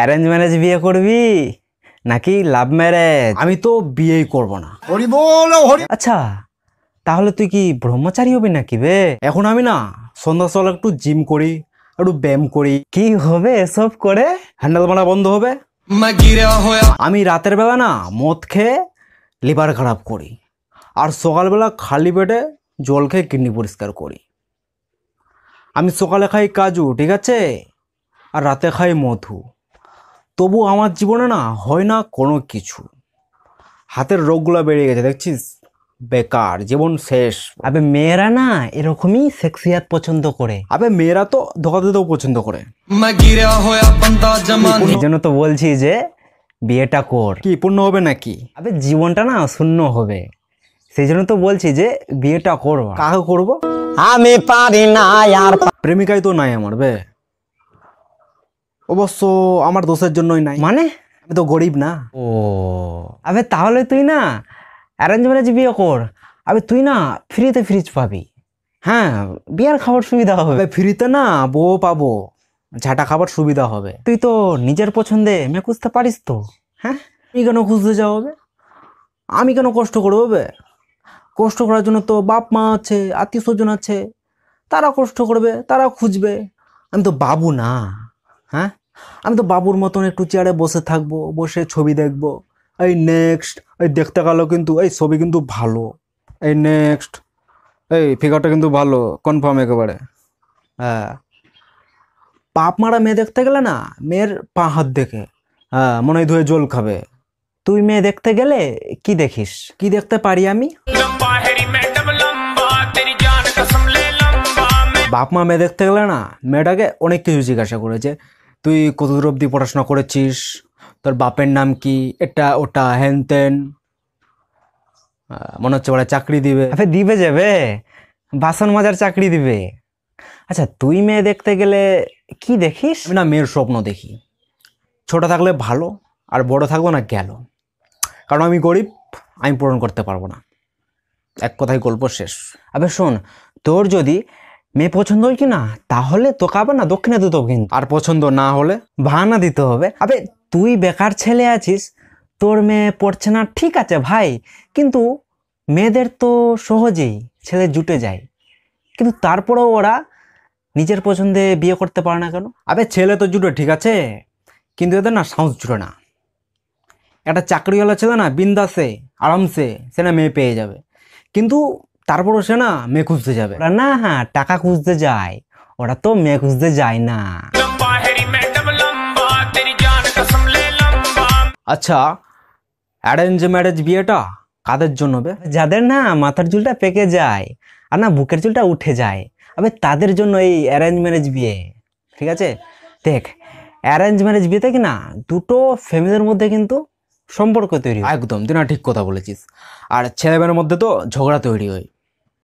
Arrange marriage বিয়ে করবি নাকি লাভ ম্যারেজ? আমি তো বিয়েই করব না। আচ্ছা, তাহলে তুই কি ব্রহ্মচারী হবি নাকি বে? এখন আমি না সন্ধ্যা সকাল একটু জিম করি, একটু ব্যায়াম করি। কি হবে এসব করে? হ্যান্ডেল মারা বন্ধ হবে। আমি রাতের বেলা না মদ খেয়ে লিভার খারাপ করি, আর সকালবেলা খালি পেটে জল খেয়ে কিডনি পরিষ্কার করি। আমি সকালে খাই কাজু, ঠিক আছে, আর রাতে খাই মধু। তবু আমার জীবনে না হয় না কোনো কিছু। হাতের রোগগুলো বেড়ে গেছে, দেখছিস? বেকার, জীবন শেষ। আবে মেয়েরা না এরকমই সেক্সিয়াত পছন্দ করে। আবে মেয়েরা তো ধোকা দিতেও পছন্দ করে। এই জন্য তো বলছি যে বিয়েটা কর। কি পূর্ণ হবে নাকি? আবে জীবনটা না শূন্য হবে, সেই জন্য তো বলছি যে বিয়েটা করব। কাকে করবো? আমি পারি না আর। প্রেমিকাই তো নাই আমার বে। অবশ্য আমার দোষের জন্যই নাই, মানে আমি তো গরিব না। ও আবে তাহলে তুই না অ্যারেঞ্জ ম্যারেজ বিয়ে কর। আবে তুই না ফ্রিতে ফ্রিজ পাবি। হ্যাঁ, বিয়ার খাবার সুবিধা হবে। ফ্রিতে না বউ পাবো, ঝাঁটা খাবার সুবিধা হবে। তুই তো নিজের পছন্দে মেয়ে খুঁজতে পারিস তো। হ্যাঁ, আমি কেন খুঁজতে যাও হবে? আমি কেন কষ্ট করবো বে? কষ্ট করার জন্য তো বাপ মা আছে, আত্মীয় স্বজন আছে, তারা কষ্ট করবে, তারা খুঁজবে। আমি তো বাবু না। হ্যাঁ, আমি তো বাবুর মতন একটু চেয়ারে বসে থাকবো, বসে ছবি দেখবো। এই নেক্সট, এই দেখতে গেল কিন্তু এই ছবি কিন্তু ভালো, এই নেক্সট, এই ফিগারটা কিন্তু ভালো, কনফার্ম একেবারে। হ্যাঁ, বাপ মারা মেয়ে দেখতে গেলে না মেয়ের পা হাত দেখে, হ্যাঁ, মনে হয় ধুয়ে জল খাবে। তুই মেয়ে দেখতে গেলে কি দেখিস? কি দেখতে পারি আমি? বাপ মা মেয়ে দেখতে গেলে না মেয়েটাকে অনেক কিছু জিজ্ঞাসা করেছে। তুই কতদূর অবধি পড়াশোনা করেছিস, তোর বাপের নাম কি, এটা ওটা হ্যান ত্যান। মনে হচ্ছে ওরা চাকরি দিবে। আবে দিবে যাবে, বাসন মাজার চাকরি দিবে। আচ্ছা, তুই মেয়ে দেখতে গেলে কি দেখিস? আমি না মেয়ের স্বপ্ন দেখি, ছোট থাকলে ভালো, আর বড় থাকবো না গেল। কারণ আমি গরিব, আমি পূরণ করতে পারবো না। এক কথায় গল্প শেষ। আবে শোন, তোর যদি মেয়ে পছন্দ হয় কি না, তাহলে তোকে আবার না দক্ষিণে দিতে হবে কিন্তু। আর পছন্দ না হলে ভাড়া দিতে হবে। আবে তুই বেকার ছেলে আছিস, তোর মেয়ে পড়ছে না, ঠিক আছে ভাই, কিন্তু মেয়েদের তো সহজেই ছেলে জুটে যায়, কিন্তু তারপরেও ওরা নিজের পছন্দে বিয়ে করতে পারে না কেন? আবে ছেলে তো জুটে, ঠিক আছে, কিন্তু এদের না সাহস জুটে না। একটা চাকরিওয়ালা ছেলে না বিন্দাসে আরামসে সে না মেয়ে পেয়ে যাবে, কিন্তু তারপরও সে না মেয়ে খুঁজতে যাবে। ওরা না হ্যাঁ টাকা খুঁজতে যায়, ওরা তো মেয়ে খুঁজতে যায় না। আচ্ছা, অ্যারেঞ্জ ম্যারেজ বিয়েটা কাদের জন্য বে? যাদের না মাথার চুলটা পেকে যায় আর না বুকের চুলটা উঠে যায়, আবে তাদের জন্য এই অ্যারেঞ্জ ম্যারেজ বিয়ে, ঠিক আছে? দেখ, অ্যারেঞ্জ ম্যারেজ বিয়েতে কি না দুটো ফ্যামিলির মধ্যে কিন্তু সম্পর্ক তৈরি হয়। একদম, তুই না ঠিক কথা বলেছিস। আর ছেলে মেয়ের মধ্যে তো ঝগড়া তৈরি হয়।